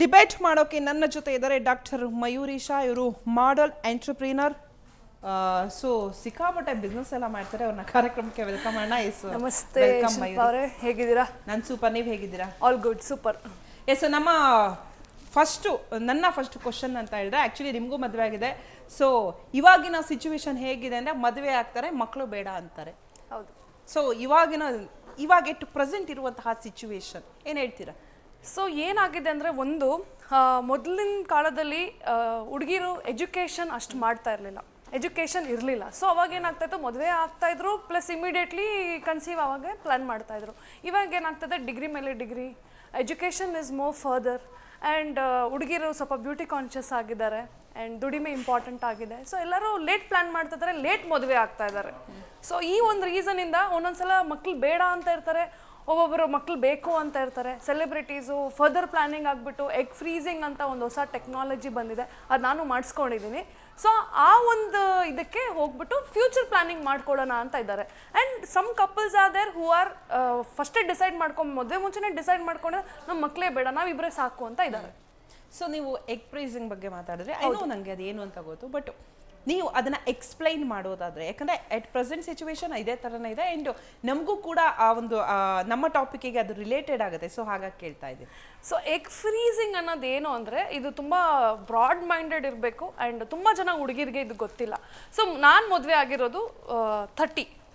Debate ಮಾಡೋಕೆ ನನ್ನ ಜೊತೆ ಇದ್ದಾರೆ ಡಾಕ್ಟರ್ ಮಯೂರೀಶಾ. ಇವರು ಮಾಡಲ್ ಎಂಟರ್ಪ್ರೀನರ್. ಸೊ ಸಿಕ್ಕಾಪಟ್ಟೆ ಬಿಸ್ನೆಸ್ ಎಲ್ಲ ಮಾಡ್ತಾರೆ. ಅವ್ರನ್ನ ಕಾರ್ಯಕ್ರಮಕ್ಕೆ ವೆಲ್ಕಮ್ ಮಾಡೋಣ. ನಮಸ್ತೆ ಶಿಲ್ಪಾ ಅವರೇ, ಹೇಗಿದ್ದೀರಾ? ನಾನು ಸೂಪರ್, ನೀವು ಹೇಗಿದ್ದೀರಾ? All good, super. ಎಸ್, ನನ್ನ ಫಸ್ಟ್ ಕ್ವಶನ್ ಅಂತ ಹೇಳಿದ್ರೆ, ಆ್ಯಕ್ಚುಲಿ ನಿಮಗೂ ಮದುವೆ ಆಗಿದೆ. ಸೊ ಇವಾಗಿನ ಸಿಚುವೇಶನ್ ಹೇಗಿದೆ ಅಂದರೆ, ಮದುವೆ ಆಗ್ತಾರೆ, ಮಕ್ಕಳು ಬೇಡ ಅಂತಾರೆ. ಹೌದು. ಸೊ ಇವಾಗ ಎಷ್ಟು ಪ್ರೆಸೆಂಟ್ ಇರುವಂತಹ ಸಿಚುವೇಶನ್ ಏನು ಹೇಳ್ತೀರಾ? ಸೊ ಏನಾಗಿದೆ ಅಂದರೆ, ಒಂದು ಮೊದಲಿನ ಕಾಲದಲ್ಲಿ ಹುಡುಗಿರು ಎಜುಕೇಷನ್ ಅಷ್ಟು ಮಾಡ್ತಾ ಇರಲಿಲ್ಲ, ಎಜುಕೇಷನ್ ಇರಲಿಲ್ಲ. ಸೊ ಅವಾಗ ಏನಾಗ್ತಾಯಿತ್ತು, ಮದುವೆ ಆಗ್ತಾಯಿದ್ರು ಪ್ಲಸ್ ಇಮಿಡಿಯೇಟ್ಲಿ ಕನ್ಸೀವ್ ಅವಾಗ ಪ್ಲ್ಯಾನ್ ಮಾಡ್ತಾಯಿದ್ರು. ಇವಾಗ ಏನಾಗ್ತದೆ, ಡಿಗ್ರಿ ಮೇಲೆ degree, education is more further. And ಹುಡುಗಿರು ಸ್ವಲ್ಪ ಬ್ಯೂಟಿ ಕಾನ್ಷಿಯಸ್ ಆಗಿದ್ದಾರೆ ಆ್ಯಂಡ್ ದುಡಿಮೆ ಇಂಪಾರ್ಟೆಂಟ್ ಆಗಿದೆ. ಸೊ ಎಲ್ಲರೂ ಲೇಟ್ ಪ್ಲ್ಯಾನ್ ಮಾಡ್ತಿದ್ದಾರೆ, ಲೇಟ್ ಮದುವೆ ಆಗ್ತಾ ಇದ್ದಾರೆ. ಸೊ ಈ ಒಂದು ರೀಸನಿಂದ ಒಂದೊಂದ್ಸಲ ಮಕ್ಳು ಬೇಡ ಅಂತ ಇರ್ತಾರೆ, ಒಬ್ಬೊಬ್ಬರು ಮಕ್ಳು ಬೇಕು ಅಂತ ಇರ್ತಾರೆ. ಸೆಲೆಬ್ರಿಟೀಸು ಫರ್ದರ್ ಪ್ಲ್ಯಾನಿಂಗ್ ಆಗಿಬಿಟ್ಟು ಎಗ್ ಫ್ರೀಸಿಂಗ್ ಅಂತ ಒಂದು ಹೊಸ ಟೆಕ್ನಾಲಜಿ ಬಂದಿದೆ, ಅದು ನಾನು ಮಾಡಿಸ್ಕೊಂಡಿದ್ದೀನಿ. ಸೊ ಆ ಒಂದು ಇದಕ್ಕೆ ಹೋಗ್ಬಿಟ್ಟು ಫ್ಯೂಚರ್ ಪ್ಲ್ಯಾನಿಂಗ್ ಮಾಡ್ಕೊಳ್ಳೋಣ ಅಂತ ಇದ್ದಾರೆ. And some couples are there who are ಫಸ್ಟೇ ಡಿಸೈಡ್ ಮಾಡ್ಕೊಂಡು, ಮದುವೆ ಮುಂಚೆನೇ ಡಿಸೈಡ್ ಮಾಡ್ಕೊಂಡ್ರೆ ನಮ್ಮ ಮಕ್ಕಳೇ ಬೇಡ, ನಾವಿಬ್ಬರೇ ಸಾಕು ಅಂತ ಇದ್ದಾರೆ. ಸೊ ನೀವು ಎಗ್ ಫ್ರೀಸಿಂಗ್ ಬಗ್ಗೆ ಮಾತಾಡಿದ್ರೆ, ಏನೋ ನನಗೆ ಅದೇನು ಅಂತ ಗೊತ್ತು, ಬಟ್ ನೀವು ಅದನ್ನು ಎಕ್ಸ್ಪ್ಲೈನ್ ಮಾಡೋದಾದರೆ, ಯಾಕಂದರೆ ಎಟ್ ಪ್ರೆಸೆಂಟ್ ಸಿಚುವೇಶನ್ ಇದೇ ಥರನೇ ಇದೆ. ಆ್ಯಂಡ್ ನಮಗೂ ಕೂಡ ಆ ಒಂದು ನಮ್ಮ ಟಾಪಿಕ್ಕಿಗೆ ಅದು ರಿಲೇಟೆಡ್ ಆಗುತ್ತೆ. ಸೊ ಹಾಗಾಗಿ ಕೇಳ್ತಾ ಇದ್ದೀನಿ. ಸೊ ಎಗ್ ಫ್ರೀಸಿಂಗ್ ಅನ್ನೋದು ಏನು ಅಂದರೆ, ಇದು ತುಂಬ ಬ್ರಾಡ್ ಮೈಂಡೆಡ್ ಇರಬೇಕು ಆ್ಯಂಡ್ ತುಂಬ ಜನ ಹುಡುಗಿರಿಗೆ ಇದು ಗೊತ್ತಿಲ್ಲ. ಸೊ ನಾನು ಮದುವೆ ಆಗಿರೋದು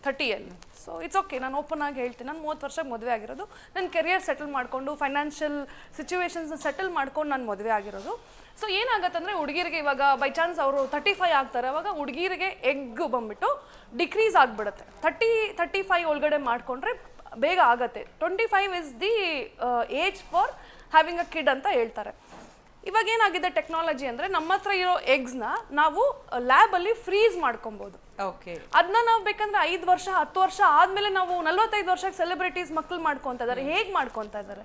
30ಯಲ್ಲಿ. ಸೊ ಇಟ್ಸ್ ಓಕೆ, ನಾನು ಓಪನ್ ಆಗಿ ಹೇಳ್ತೀನಿ, ನಾನು 30 ವರ್ಷಕ್ಕೆ ಮದುವೆ ಆಗಿರೋದು. ನನ್ನ ಕೆರಿಯರ್ ಸೆಟಲ್ ಮಾಡಿಕೊಂಡು, ಫೈನಾನ್ಷಿಯಲ್ ಸಿಚುವೇಶನ್ಸ್ನ ಸೆಟಲ್ ಮಾಡ್ಕೊಂಡು ನಾನು ಮದುವೆ ಆಗಿರೋದು. ಸೊ ಏನಾಗುತ್ತೆ ಅಂದರೆ, ಹುಡುಗಿರಿಗೆ ಇವಾಗ ಬೈ ಚಾನ್ಸ್ ಅವರು 35 ಆಗ್ತಾರೆ, ಅವಾಗ ಹುಡುಗಿರಿಗೆ ಎಗ್ ಬಂದ್ಬಿಟ್ಟು ಡಿಕ್ರೀಸ್ ಆಗಿಬಿಡುತ್ತೆ. 35 ಒಳಗಡೆ ಮಾಡಿಕೊಂಡ್ರೆ ಬೇಗ ಆಗುತ್ತೆ. 25 is the age for having a kid ಅಂತ ಹೇಳ್ತಾರೆ. ಇವಾಗ ಏನಾಗಿದೆ ಟೆಕ್ನಾಲಜಿ ಅಂದರೆ, ನಮ್ಮ ಹತ್ರ ಇರೋ ಎಗ್ಸ್ನ ನಾವು ಲ್ಯಾಬಲ್ಲಿ ಫ್ರೀಸ್ ಮಾಡ್ಕೊಬೋದು. ಓಕೆ, ಅದನ್ನ ನಾವು ಬೇಕಂದ್ರೆ 5 ವರ್ಷ 10 ವರ್ಷ ಆದಮೇಲೆ ನಾವು 45 ವರ್ಷಕ್ಕೆ ಸೆಲೆಬ್ರಿಟೀಸ್ ಮಕ್ಕಳು ಮಾಡ್ಕೊತಾ ಇದ್ದಾರೆ. ಹೇಗೆ ಮಾಡ್ಕೊತಾ ಇದ್ದಾರೆ?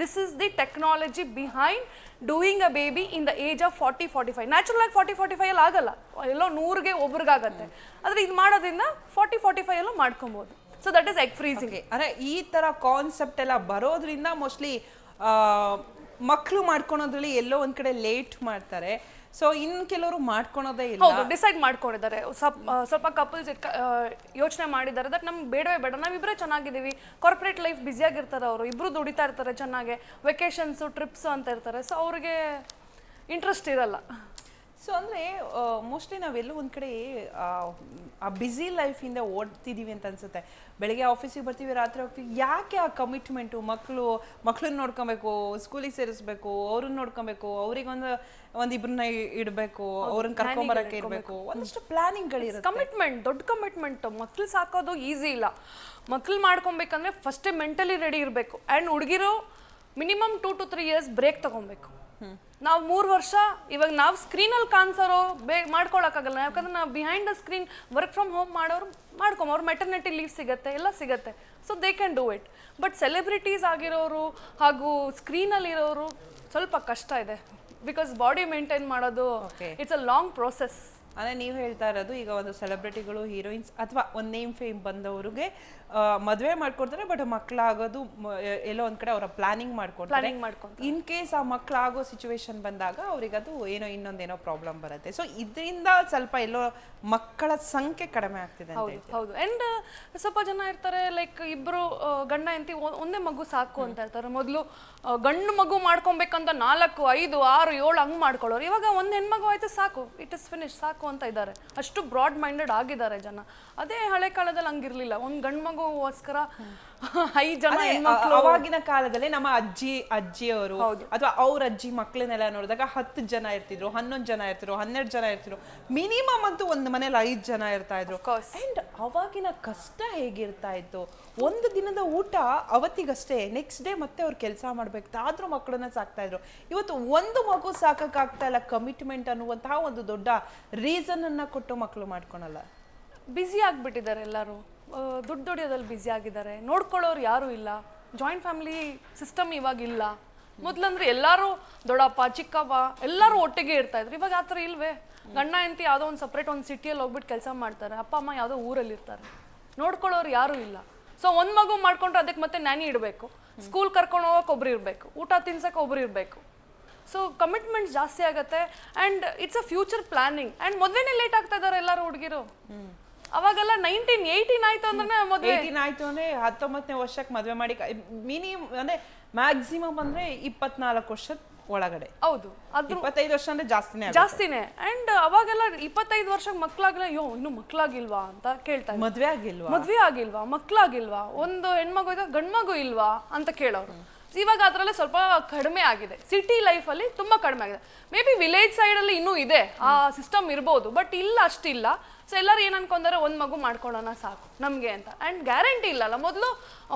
This is the technology behind doing a baby in the age of 40-45. Natural ಆಗಿ 40-45 ಅಲ್ಲಿ ಆಗಲ್ಲ, ಎಲ್ಲೋ 100ಗೆ ಒಬ್ರಿಗಾಗತ್ತೆ. ಆದರೆ ಇದು ಮಾಡೋದ್ರಿಂದ 40-45 ಅಲ್ಲೂ ಮಾಡ್ಕೊಬೋದು. So that is egg freezing. ಅಂದರೆ ಈ ಥರ ಕಾನ್ಸೆಪ್ಟ್ ಎಲ್ಲ ಬರೋದ್ರಿಂದ ಮೋಸ್ಟ್ಲಿ ಮಕ್ಕಳು ಮಾಡ್ಕೊಳೋದ್ರಲ್ಲಿ ಎಲ್ಲೋ ಒಂದು ಕಡೆ ಲೇಟ್ ಮಾಡ್ತಾರೆ. ಸೊ ಇನ್ನು ಕೆಲವರು ಮಾಡ್ಕೊಳೋದೇ ಇಲ್ಲ. ಹೌದು, ಡಿಸೈಡ್ ಮಾಡ್ಕೊಂಡಿದ್ದಾರೆ. ಸ್ವಲ್ಪ ಕಪಲ್ಸ್ ಯೋಚನೆ ಮಾಡಿದ್ದಾರೆ, ದಟ್ ನಮ್ಗೆ ಬೇಡವೇ ಬೇಡ, ನಾವಿಬ್ಬರೇ ಚೆನ್ನಾಗಿದ್ದೀವಿ, ಕಾರ್ಪೊರೇಟ್ ಲೈಫ್ ಬ್ಯುಸಿಯಾಗಿರ್ತಾರೆ, ಅವರು ಇಬ್ಬರು ದುಡಿತಾ ಇರ್ತಾರೆ ಚೆನ್ನಾಗೆ, ವೆಕೇಶನ್ಸು ಟ್ರಿಪ್ಸು ಅಂತ ಇರ್ತಾರೆ. ಸೊ ಅವ್ರಿಗೆ ಇಂಟ್ರೆಸ್ಟ್ ಇರಲ್ಲ. ಸೊ ಅಂದರೆ ಮೋಸ್ಟ್ಲಿ ನಾವೆಲ್ಲೂ ಒಂದು ಕಡೆ ಆ ಬ್ಯುಸಿ ಲೈಫಿಂದ ಓಡ್ತಿದ್ದೀವಿ ಅಂತ ಅನ್ಸುತ್ತೆ. ಬೆಳಗ್ಗೆ ಆಫೀಸಿಗೆ ಬರ್ತೀವಿ, ರಾತ್ರಿ ಹೋಗ್ತೀವಿ. ಯಾಕೆ ಆ ಕಮಿಟ್ಮೆಂಟು? ಮಕ್ಕಳನ್ನ ನೋಡ್ಕೊಬೇಕು, ಸ್ಕೂಲಿಗೆ ಸೇರಿಸ್ಬೇಕು, ಅವ್ರನ್ನ ನೋಡ್ಕೊಬೇಕು, ಅವ್ರಿಗೆ ಒಂದಿಬ್ಬರನ್ನ ಇಡಬೇಕು, ಅವ್ರನ್ನ ಕರ್ಕೊಂಬರಕ್ಕೆ ಇರಬೇಕು, ಒಂದಷ್ಟು ಪ್ಲಾನಿಂಗ್ಗಳಿರುತ್ತೆ. ಕಮಿಟ್ಮೆಂಟ್, ದೊಡ್ಡ ಕಮಿಟ್ಮೆಂಟ್. ಮಕ್ಳು ಸಾಕೋದು ಈಸಿ ಇಲ್ಲ. ಮಕ್ಳು ಮಾಡ್ಕೊಬೇಕಂದ್ರೆ ಫಸ್ಟೇ ಮೆಂಟಲಿ ರೆಡಿ ಇರಬೇಕು. ಆ್ಯಂಡ್ ಹುಡುಗಿರು ಮಿನಿಮಮ್ 2 to 3 years ಬ್ರೇಕ್ ತೊಗೊಬೇಕು. ನಾವು 3 ವರ್ಷ ಇವಾಗ ನಾವು ಸ್ಕ್ರೀನಲ್ಲಿ ಕಾಣಿಸೋರು ಮಾಡ್ಕೊಳಕ್ಕಾಗಲ್ಲ, ಯಾಕಂದ್ರೆ ನಾವು behind the screen work from home ಮಾಡೋರು ಅವ್ರು ಮೆಟರ್ನಿಟಿ ಲೀವ್ ಸಿಗುತ್ತೆ, ಎಲ್ಲ ಸಿಗುತ್ತೆ. So they can do it. But celebrities ಆಗಿರೋರು ಹಾಗೂ ಸ್ಕ್ರೀನಲ್ಲಿರೋರು ಸ್ವಲ್ಪ ಕಷ್ಟ ಇದೆ, ಬಿಕಾಸ್ ಬಾಡಿ ಮೇಂಟೈನ್ ಮಾಡೋದು ಇಟ್ಸ್ ಅ ಲಾಂಗ್ ಪ್ರೋಸೆಸ್. ಅಂದರೆ ನೀವು ಹೇಳ್ತಾ ಇರೋದು, ಈಗ ಒಂದು ಸೆಲೆಬ್ರಿಟಿಗಳು, ಹೀರೋಯಿನ್ಸ್ ಅಥವಾ ಒಂದು ನೇಮ್ ಫೇಮ್ ಬಂದವ್ರಿಗೆ ಮದುವೆ ಮಾಡ್ಕೊಡ್ತಾರೆ, ಬಟ್ ಮಕ್ಕಳಾಗೋದು ಎಲ್ಲೋ ಒಂದು ಕಡೆ ಅವರ ಪ್ಲಾನಿಂಗ್ ಮಾಡ್ಕೊಡ್ತಾರೆ. ಇನ್ ಕೇಸ್ ಆ ಮಕ್ಕಳಾಗೋ ಸಿಚುವೇಶನ್ ಬಂದಾಗ ಅವ್ರಿಗೆ ಅದು ಇನ್ನೊಂದೇನೋ ಪ್ರಾಬ್ಲಮ್ ಬರುತ್ತೆ. ಸೊ ಇದರಿಂದ ಸ್ವಲ್ಪ ಎಲ್ಲೋ ಮಕ್ಕಳ ಸಂಖ್ಯೆ ಕಡಿಮೆ ಆಗ್ತಿದೆ. ಹೌದು. ಆ್ಯಂಡ್ ಸ್ವಲ್ಪ ಜನ ಇರ್ತಾರೆ, ಲೈಕ್ ಇಬ್ಬರು ಗಂಡ ಹೆಂಡತಿ ಒಂದೇ ಮಗು ಸಾಕು ಅಂತ ಇರ್ತಾರೆ. ಮೊದಲು ಗಂಡು ಮಗು ಮಾಡ್ಕೊಬೇಕಂತ 4, 5, 6, 7 ಹಂಗೆ ಮಾಡ್ಕೊಳ್ಳೋರು. ಇವಾಗ ಒಂದು ಹೆಣ್ಮಗು ಆಯ್ತು ಸಾಕು, ಇಟ್ ಇಸ್ ಫಿನಿಶ್ ಸಾಕು ಅಂತ ಇದ್ದಾರೆ. ಅಷ್ಟು ಬ್ರಾಡ್ ಮೈಂಡೆಡ್ ಆಗಿದ್ದಾರೆ ಜನ. ಅದೇ ಹಳೆ ಕಾಲದಲ್ಲಿ ಹಂಗಿರ್ಲಿಲ್ಲ. ಒಂದು ಗಂಡು ಮಗುಗೋಸ್ಕರ 5 ಜನ ಹೆಣ್ಮಕ್ಳು. ಅವಾಗಿನ ಕಾಲದಲ್ಲಿ ನಮ್ಮ ಅಜ್ಜಿಯವರು ಅಥವಾ ಅವ್ರ ಅಜ್ಜಿ ಮಕ್ಕಳನ್ನೆಲ್ಲ ನೋಡಿದಾಗ 10 ಜನ ಇರ್ತಿದ್ರು, 11 ಜನ ಇರ್ತಿದ್ರು, 12 ಜನ ಇರ್ತಿದ್ರು. ಮಿನಿಮಮ್ ಅಂತೂ ಒಂದು ಮನೇಲಿ 5 ಜನ ಇರ್ತಾ ಇದ್ರು. ಅಂಡ್ ಅವಾಗಿನ ಕಷ್ಟ ಹೇಗಿರ್ತಾ ಇತ್ತು? ಒಂದು ದಿನದ ಊಟ ಅವತ್ತಿಗಷ್ಟೇ, ನೆಕ್ಸ್ಟ್ ಡೇ ಮತ್ತೆ ಅವ್ರು ಕೆಲಸ ಮಾಡ್ಬೇಕು, ಆದ್ರೂ ಮಕ್ಕಳನ್ನ ಸಾಕ್ತಾ ಇದ್ರು. ಇವತ್ತು ಒಂದು ಮಗು ಸಾಕಾಗ್ತಾ ಇಲ್ಲ. ಕಮಿಟ್ಮೆಂಟ್ ಅನ್ನುವಂತಹ ಒಂದು ದೊಡ್ಡ ರೀಸನ್ ಅನ್ನ ಕೊಟ್ಟು ಮಕ್ಕಳು ಮಾಡ್ಕೊಳಲ್ಲ. ಬ್ಯುಸಿ ಆಗಿಬಿಟ್ಟಿದ್ದಾರೆ ಎಲ್ಲರೂ, ದುಡ್ಡು ದುಡಿಯೋದಲ್ಲಿ ಬ್ಯುಸಿ ಆಗಿದ್ದಾರೆ, ನೋಡ್ಕೊಳ್ಳೋರು ಯಾರೂ ಇಲ್ಲ. ಜಾಯಿಂಟ್ ಫ್ಯಾಮಿಲಿ ಸಿಸ್ಟಮ್ ಇವಾಗಿಲ್ಲ. ಮೊದಲಂದ್ರೆ ಎಲ್ಲರೂ ದೊಡ್ಡಪ್ಪ ಚಿಕ್ಕಪ್ಪ ಎಲ್ಲರೂ ಒಟ್ಟಿಗೆ ಇರ್ತಾ ಇದ್ರು. ಇವಾಗ ಆ ಥರ ಇಲ್ವೇ? ಗಂಡ ಹೆಂಡತಿ ಯಾವುದೋ ಒಂದು ಸಪ್ರೇಟ್ ಒಂದು ಸಿಟಿಯಲ್ಲಿ ಹೋಗ್ಬಿಟ್ಟು ಕೆಲಸ ಮಾಡ್ತಾರೆ, ಅಪ್ಪ ಅಮ್ಮ ಯಾವುದೋ ಊರಲ್ಲಿ ಇರ್ತಾರೆ, ನೋಡ್ಕೊಳ್ಳೋರು ಯಾರೂ ಇಲ್ಲ. ಸೊ ಒಂದು ಮಗು ಮಾಡ್ಕೊಂಡ್ರೆ ಅದಕ್ಕೆ ಮತ್ತೆ ನ್ಯಾನಿ ಇಡಬೇಕು, ಸ್ಕೂಲ್ ಕರ್ಕೊಂಡು ಹೋಗೋಕೆ ಒಬ್ರು ಇರಬೇಕು, ಊಟ ತಿನ್ಸಕ್ಕೆ ಒಬ್ರು ಇರಬೇಕು. ಸೊ ಕಮಿಟ್ಮೆಂಟ್ಸ್ ಜಾಸ್ತಿ ಆಗುತ್ತೆ and it's a future planning and ಮದುವೆನೇ ಲೇಟ್ ಆಗ್ತಾ ಇದ್ದಾರೆ ಎಲ್ಲರೂ ಹುಡುಗಿರು. ಅವಾಗೆಲ್ಲ 18 ಆಯ್ತು ಅಂದ್ರೆ ಮದುವೆ 18 ಆಯ್ತು ಅಂದ್ರೆ 19ನೇ ವರ್ಷಕ್ಕೆ ಮದುವೆ ಮಾಡಿ ಅಂದ್ರೆ ಮ್ಯಾಕ್ಸಿಮಮ್ ಅಂದ್ರೆ 24 ವರ್ಷದ ಒಳಗಡೆ. ಹೌದು, ಅದು 25 ವರ್ಷ ಅಂದ್ರೆ ಜಾಸ್ತಿನೇ. ಅಂಡ್ ಅವಾಗೆಲ್ಲ 25 ವರ್ಷಕ್ಕೆ ಮಕ್ಳಾಗಿಲ್ಲ, ಅಯ್ಯೋ ಇನ್ನು ಮಕ್ಳಾಗಿಲ್ವಾ ಅಂತ ಕೇಳ್ತಾರೆ. ಮದ್ವೆ ಆಗಿಲ್ವಾ, ಮಕ್ಳಾಗಿಲ್ವಾ, ಒಂದು ಹೆಣ್ಮಗು ಇದೆ ಗಂಡ್ಮಗು ಇಲ್ವಾ ಅಂತ ಕೇಳೋರು. ಇವಾಗ ಅದರಲ್ಲೇ ಸ್ವಲ್ಪ ಕಡಿಮೆ ಆಗಿದೆ. ಸಿಟಿ ಲೈಫಲ್ಲಿ ತುಂಬ ಕಡಿಮೆ ಆಗಿದೆ. ಮೇ ಬಿ ವಿಲೇಜ್ ಸೈಡಲ್ಲಿ ಇನ್ನೂ ಇದೆ, ಆ ಸಿಸ್ಟಮ್ ಇರ್ಬೋದು, ಬಟ್ ಇಲ್ಲ ಅಷ್ಟಿಲ್ಲ. ಸೊ ಎಲ್ಲರೂ ಏನು ಅನ್ಕೊಂತಾರೆ, ಒಂದು ಮಗು ಮಾಡ್ಕೊಳ್ಳೋಣ ಸಾಕು ನಮಗೆ ಅಂತ. ಆ್ಯಂಡ್ ಗ್ಯಾರಂಟಿ ಇಲ್ಲಲ್ಲ, ಮೊದಲು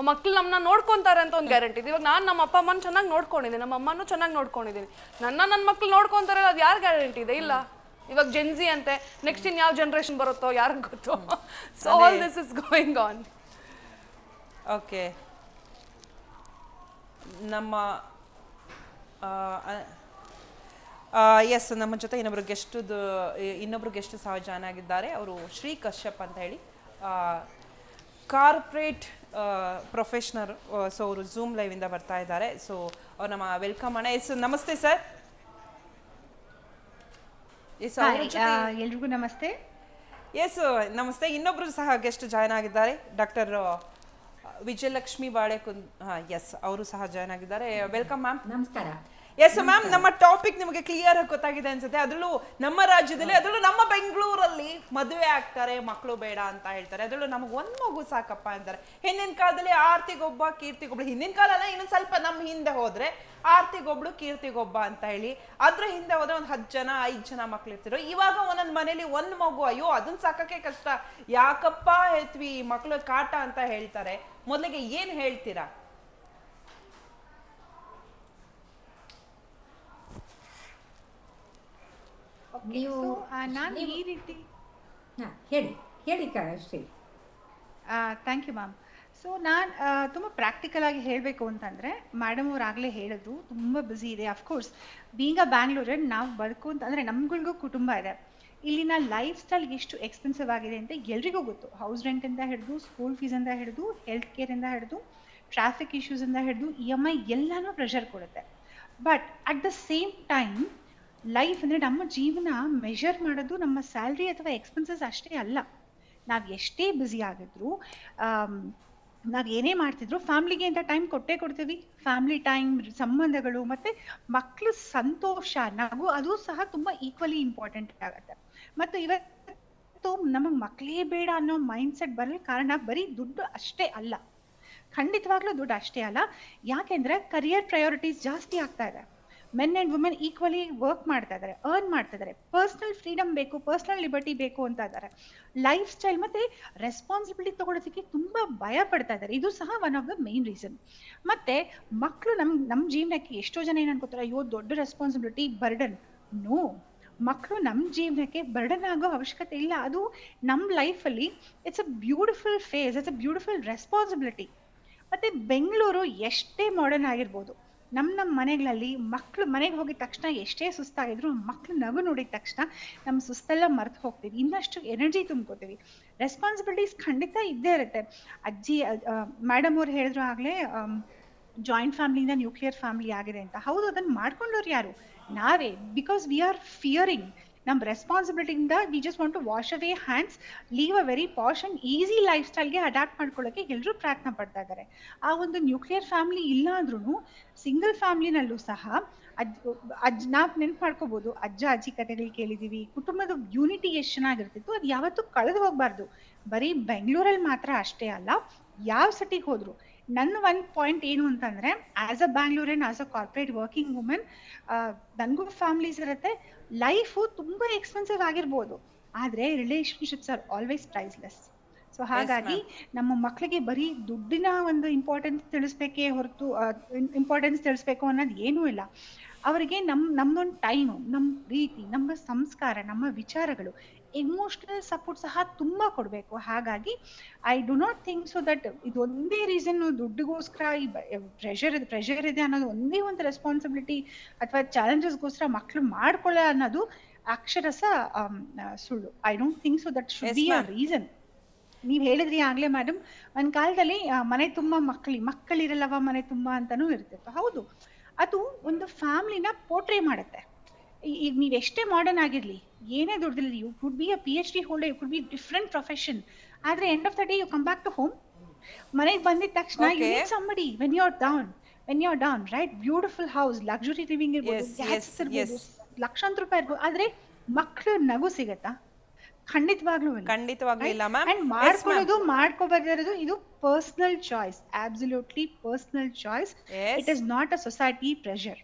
ಮಕ್ಳು ನಮ್ಮನ್ನ ನೋಡ್ಕೊತಾರೆ ಅಂತ ಒಂದು ಗ್ಯಾರಂಟಿ ಇದೆ. ಇವಾಗ ನಾನು ನಮ್ಮ ಅಪ್ಪ ಅಮ್ಮನ ಚೆನ್ನಾಗಿ ನೋಡ್ಕೊಂಡಿದ್ದೀನಿ, ನಮ್ಮ ಅಮ್ಮನೂ ಚೆನ್ನಾಗಿ ನೋಡ್ಕೊಂಡಿದ್ದೀನಿ. ನನ್ನ ಮಕ್ಳು ನೋಡ್ಕೊತಾರೆ, ಅದು ಯಾರು ಗ್ಯಾರಂಟಿ ಇದೆ? ಇಲ್ಲ. ಇವಾಗ ಜೆನ್ಸಿ ಅಂತೆ, ನೆಕ್ಸ್ಟ್ ಇನ್ ಯಾವ ಜನ್ರೇಷನ್ ಬರುತ್ತೋ ಯಾರಿಗೆ ಗೊತ್ತು. So all this is going on. Okay, ನಮ್ಮ ಎಸ್, ನಮ್ಮ ಜೊತೆ ಇನ್ನೊಬ್ರು ಗೆಸ್ಟ್ ಸಹ ಜಾಯ್ನ್ ಆಗಿದ್ದಾರೆ. ಅವರು ಶ್ರೀ ಕಶ್ಯಪ್ ಅಂತ ಹೇಳಿ, ಕಾರ್ಪೊರೇಟ್ ಪ್ರೊಫೆಷನರ್. ಸೊ ಅವರು ಝೂಮ್ ಲೈವ್ ಇಂದ ಬರ್ತಾ ಇದ್ದಾರೆ. ಸೊ ಅವ್ರು ನಮ್ಮ ವೆಲ್ಕಮ್ ಅಣ್ಣ. ಎಸ್, ನಮಸ್ತೆ ಸರ್. ಎಸ್, ಎಲ್ರಿಗೂ ನಮಸ್ತೆ. ಎಸ್, ನಮಸ್ತೆ. ಇನ್ನೊಬ್ರು ಸಹ ಗೆಸ್ಟ್ ಜಾಯ್ನ್ ಆಗಿದ್ದಾರೆ, ಡಾಕ್ಟರ್ ವಿಜಯಲಕ್ಷ್ಮಿ ಬಾಳೆಕುಂದ್. ಎಸ್, ಅವರು ಸಹ ಜಾಯ್ನ್ ಆಗಿದ್ದಾರೆ. Welcome ma'am. ನಮಸ್ಕಾರ. ಎಸ್ ಮ್ಯಾಮ್, ನಮ್ಮ ಟಾಪಿಕ್ ನಿಮಗೆ ಕ್ಲಿಯರ್ ಆಗಿ ಗೊತ್ತಾಗಿದೆ ಅನ್ಸುತ್ತೆ. ಅದರಲ್ಲೂ ನಮ್ಮ ರಾಜ್ಯದಲ್ಲಿ, ಅದರಲ್ಲೂ ನಮ್ಮ ಬೆಂಗಳೂರಲ್ಲಿ ಮದುವೆ ಆಗ್ತಾರೆ, ಮಕ್ಕಳು ಬೇಡ ಅಂತ ಹೇಳ್ತಾರೆ. ಅದರಲ್ಲೂ ನಮಗೆ ಒಂದು ಮಗು ಸಾಕಪ್ಪ ಅಂತಾರೆ. ಹಿಂದಿನ ಕಾಲದಲ್ಲಿ ಆರ್ತಿಗೊಬ್ಬ ಕೀರ್ತಿಗೊಬ್ಳು, ಹಿಂದಿನ ಕಾಲ ಅಲ್ಲ, ಇನ್ನೊಂದು ಸ್ವಲ್ಪ ನಮ್ಮ ಹಿಂದೆ ಹೋದ್ರೆ ಆರ್ತಿಗೊಬ್ಳು ಕೀರ್ತಿಗೊಬ್ಬ ಅಂತ ಹೇಳಿ, ಅದ್ರ ಹಿಂದೆ ಹೋದ್ರೆ ಒಂದು 10 ಜನ 5 ಜನ ಮಕ್ಳು ಇರ್ತಿದ್ರು. ಇವಾಗ ಒಂದೊಂದು ಮನೇಲಿ ಒಂದು ಮಗು, ಅಯ್ಯೋ ಅದನ್ನ ಸಾಕಕ್ಕೆ ಕಷ್ಟ, ಯಾಕಪ್ಪ ಹೇಳ್ತೀವಿ ಮಕ್ಳು ಕಾಟ ಅಂತ ಹೇಳ್ತಾರೆ. ಮೊದಲಿಗೆ ಏನ್ ಹೇಳ್ತೀರಾ? ನೀವು ನಾನು ಈ ರೀತಿ ಹೇಳಿ Shri. Thank you ma'am. So ನಾನು ತುಂಬ ಪ್ರಾಕ್ಟಿಕಲ್ ಆಗಿ ಹೇಳಬೇಕು ಅಂತಂದರೆ, ಮೇಡಮ್ ಅವ್ರು ಆಗಲೇ ಹೇಳೋದು ತುಂಬ ಬ್ಯುಸಿ ಇದೆ. ಅಫ್ಕೋರ್ಸ್ ಬೀಂಗ್ ಅ ಬ್ಯಾಂಗ್ಳೂರಲ್ಲಿ ನಾವು ಬದುಕು ಅಂದರೆ ನಮ್ಗಳಿಗೂ ಕುಟುಂಬ ಇದೆ. ಇಲ್ಲಿನ ಲೈಫ್ ಸ್ಟೈಲ್ ಎಷ್ಟು ಎಕ್ಸ್ಪೆನ್ಸಿವ್ ಆಗಿದೆ ಅಂತ ಎಲ್ರಿಗೂ ಗೊತ್ತು. ಹೌಸ್ ರೆಂಟಿಂದ ಹಿಡಿದು, ಸ್ಕೂಲ್ ಫೀಸಿಂದ ಹಿಡಿದು, ಹೆಲ್ತ್ ಕೇರಿಂದ ಹಿಡಿದು, ಟ್ರಾಫಿಕ್ ಇಶ್ಯೂಸಿಂದ ಹಿಡಿದು, EMI ಎಲ್ಲನೂ ಪ್ರೆಷರ್ ಕೊಡುತ್ತೆ. But at the same time life ಅಂದರೆ ನಮ್ಮ ಜೀವನ ಮೆಷರ್ ಮಾಡೋದು ನಮ್ಮ ಸ್ಯಾಲ್ರಿ ಅಥವಾ ಎಕ್ಸ್ಪೆನ್ಸಸ್ ಅಷ್ಟೇ ಅಲ್ಲ. ನಾವು ಎಷ್ಟೇ ಬ್ಯುಸಿ ಆಗಿದ್ರು, ನಾವು ಏನೇ ಮಾಡ್ತಿದ್ರು, ಫ್ಯಾಮ್ಲಿಗೆ ಅಂತ ಟೈಮ್ ಕೊಟ್ಟೇ ಕೊಡ್ತೀವಿ. ಫ್ಯಾಮ್ಲಿ ಟೈಮ್, ಸಂಬಂಧಗಳು ಮತ್ತು ಮಕ್ಕಳು ಸಂತೋಷ, ನಗು, ಅದು ಸಹ ತುಂಬ ಈಕ್ವಲಿ ಇಂಪಾರ್ಟೆಂಟ್ ಆಗುತ್ತೆ. ಮತ್ತು ಇವತ್ತು ನಮಗೆ ಮಕ್ಕಳೇ ಬೇಡ ಅನ್ನೋ ಮೈಂಡ್ಸೆಟ್ ಬರಲು ಕಾರಣ ಬರೀ ದುಡ್ಡು ಅಷ್ಟೇ ಅಲ್ಲ. ಖಂಡಿತವಾಗ್ಲೂ ದುಡ್ಡು ಅಷ್ಟೇ ಅಲ್ಲ. ಯಾಕೆಂದರೆ ಕರಿಯರ್ ಪ್ರಯಾರಿಟೀಸ್ ಜಾಸ್ತಿ ಆಗ್ತಾ ಇದೆ. Men and women equally work ಮಾಡ್ತಾ ಇದ್ದಾರೆ, ಅರ್ನ್ ಮಾಡ್ತಾ ಇದ್ದಾರೆ. ಪರ್ಸ್ನಲ್ ಫ್ರೀಡಮ್ ಬೇಕು, ಪರ್ಸ್ನಲ್ ಲಿಬರ್ಟಿ ಬೇಕು ಅಂತ ಇದ್ದಾರೆ. ಲೈಫ್ ಸ್ಟೈಲ್ ಮತ್ತು ರೆಸ್ಪಾನ್ಸಿಬಿಲಿಟಿ ತೊಗೊಳೋದಕ್ಕೆ ತುಂಬ ಭಯ ಪಡ್ತಾ ಇದ್ದಾರೆ. ಇದು ಸಹ one of the main reason. ಮತ್ತು ಮಕ್ಕಳು ನಮ್ಮ ಜೀವನಕ್ಕೆ ಎಷ್ಟೋ ಜನ ಏನು ಅನ್ಕೋತಾರೆ, ಅಯ್ಯೋ ದೊಡ್ಡ ರೆಸ್ಪಾನ್ಸಿಬಿಲಿಟಿ, ಬರ್ಡನ್. ನೋ, ಮಕ್ಕಳು ನಮ್ಮ ಜೀವನಕ್ಕೆ ಬರ್ಡನ್ ಆಗೋ ಅವಶ್ಯಕತೆ ಇಲ್ಲ. ಅದು ನಮ್ಮ ಲೈಫಲ್ಲಿ it's a beautiful phase, it's a beautiful responsibility. ಮತ್ತು ಬೆಂಗಳೂರು ಎಷ್ಟೇ ಮಾಡರ್ನ್ ಆಗಿರ್ಬೋದು, ನಮ್ಮ ಮನೆಗಳಲ್ಲಿ ಮಕ್ಕಳು ಮನೆಗೆ ಹೋಗಿದ ತಕ್ಷಣ ಎಷ್ಟೇ ಸುಸ್ತಾಗಿದ್ರು, ಮಕ್ಕಳು ನಗು ನೋಡಿದ ತಕ್ಷಣ ನಮ್ಮ ಸುಸ್ತೆಲ್ಲ ಮರೆತು ಹೋಗ್ತೀವಿ, ಇನ್ನಷ್ಟು ಎನರ್ಜಿ ತುಂಬ್ಕೋತೀವಿ. ರೆಸ್ಪಾನ್ಸಿಬಿಲಿಟೀಸ್ ಖಂಡಿತ ಇದ್ದೇ ಇರುತ್ತೆ. ಮೇಡಮ್ ಅವ್ರು ಹೇಳಿದ್ರು ಆಗಲೇ, ಜಾಯಿಂಟ್ ಫ್ಯಾಮಿಲಿಯಿಂದ ನ್ಯೂಕ್ಲಿಯರ್ ಫ್ಯಾಮಿಲಿ ಆಗಿದೆ ಅಂತ. ಹೌದು, ಅದನ್ನು ಮಾಡ್ಕೊಂಡವ್ರು ಯಾರು? ನಾವೇ. Because we are fearing. ನಮ್ಮ ರೆಸ್ಪಾನ್ಸಿಬಿಲಿಟಿಯಿಂದ we just want to wash away hands, leave a very posh and easy life ಸ್ಟೈಲ್ಗೆ ಅಡ್ಯಾಪ್ಟ್ ಮಾಡ್ಕೊಳ್ಳೋಕ್ಕೆ ಎಲ್ಲರೂ ಪ್ರಯತ್ನ ಪಡ್ತಾ ಇದ್ದಾರೆ. ಆ ಒಂದು ನ್ಯೂಕ್ಲಿಯರ್ ಫ್ಯಾಮಿಲಿ ಇಲ್ಲ ಅಂದ್ರೂ ಸಿಂಗಲ್ ಫ್ಯಾಮಿಲಿನಲ್ಲೂ ಸಹ ನಾವು ನೆನ್ಪು ಮಾಡ್ಕೋಬೋದು, ಅಜ್ಜ ಅಜ್ಜಿ ಕಥೆಗಳು ಕೇಳಿದ್ದೀವಿ. ಕುಟುಂಬದ ಯೂನಿಟಿ ಎಷ್ಟು ಚೆನ್ನಾಗಿರ್ತಿತ್ತು, ಅದು ಯಾವತ್ತೂ ಕಳೆದು ಹೋಗಬಾರ್ದು. ಬರೀ ಬೆಂಗಳೂರಲ್ಲಿ ಮಾತ್ರ ಅಷ್ಟೇ ಅಲ್ಲ, ಯಾವ ಸಿಟಿಗೆ ಹೋದ್ರು. ನನ್ನ ಒಂದು ಪಾಯಿಂಟ್ ಏನು ಅಂತಂದರೆ, as a ಬ್ಯಾಂಗ್ಳೂರಿಯನ್, as a corporate working women, ನನಗೂ ಫ್ಯಾಮಿಲೀಸ್ ಇರುತ್ತೆ. ಲೈಫು ತುಂಬ ಎಕ್ಸ್ಪೆನ್ಸಿವ್ ಆಗಿರ್ಬೋದು, ಆದರೆ relationships are always priceless. So ಹಾಗಾಗಿ ನಮ್ಮ ಮಕ್ಕಳಿಗೆ ಬರೀ ದುಡ್ಡಿನ ಒಂದು ಇಂಪಾರ್ಟೆನ್ಸ್ ತಿಳಿಸ್ಬೇಕು ಅನ್ನೋದು ಏನೂ ಇಲ್ಲ. ಅವರಿಗೆ ನಮ್ಮದೊಂದು ಟೈಮು, ನಮ್ಮ ಪ್ರೀತಿ, ನಮ್ಮ ಸಂಸ್ಕಾರ, ನಮ್ಮ ವಿಚಾರಗಳು, ಎಮೋಷ್ನಲ್ ಸಪೋರ್ಟ್ ಸಹ ತುಂಬ ಕೊಡಬೇಕು. ಹಾಗಾಗಿ I do not think so that ಇದೊಂದೇ ರೀಸನ್, ದುಡ್ಡಿಗೋಸ್ಕರ ಈ ಪ್ರೆಷರ್ ಇದೆ ಅನ್ನೋದು ಒಂದೇ ಒಂದು ರೆಸ್ಪಾನ್ಸಿಬಿಲಿಟಿ ಅಥವಾ ಚಾಲೆಂಜಸ್ಗೋಸ್ಕರ ಮಕ್ಕಳು ಮಾಡ್ಕೊಳ್ಳೋ ಅನ್ನೋದು ಅಕ್ಷರಸ ಸುಳ್ಳು. I don't think so that should be a reason. ನೀವು ಹೇಳಿದ್ರಿ ಆಗಲೇ ಮೇಡಮ್, ಒಂದು ಕಾಲದಲ್ಲಿ ಮನೆ ತುಂಬ ಮಕ್ಕಳಿರಲ್ಲವ ಮನೆ ತುಂಬ ಅಂತಲೂ ಇರ್ತಿತ್ತು. ಹೌದು, ಅದು ಒಂದು ಫ್ಯಾಮಿಲಿನ ಪೋರ್ಟ್ರೇ ಮಾಡುತ್ತೆ. ಈಗ ನೀವು ಎಷ್ಟೇ ಮಾಡರ್ನ್ ಆಗಿರಲಿ, ಏನೇ ದುಡ್ದಿರಲಿ, you could be a PhD holder, you could be different profession, ಆದರೆ end of the day you come back to home. ಮನೆಗೆ ಬಂದಿದ ತಕ್ಷಣ you need somebody when you are down, right? Beautiful house, luxury living ಇರ್ಬೋದು, gas ಇರ್ಬೋದು, ಲಕ್ಷಾಂತರ ರೂಪಾಯಿ ಇರ್ಬೋದು, ಆದರೆ ಮಕ್ಕಳು ನಗು ಸಿಗತ್ತಾ? ಖಂಡಿತವಾಗ್ಲೂ ಇಲ್ಲ ಮ್ಯಾಮ್. ಅಂಡ್ ಮಾಡ್ಕೊಳ್ಳೋದು ಮಾಡ್ಕೋಬಾರ್ದಿರೋದು ಇದು personal choice, absolutely personal choice. It is not a society pressure.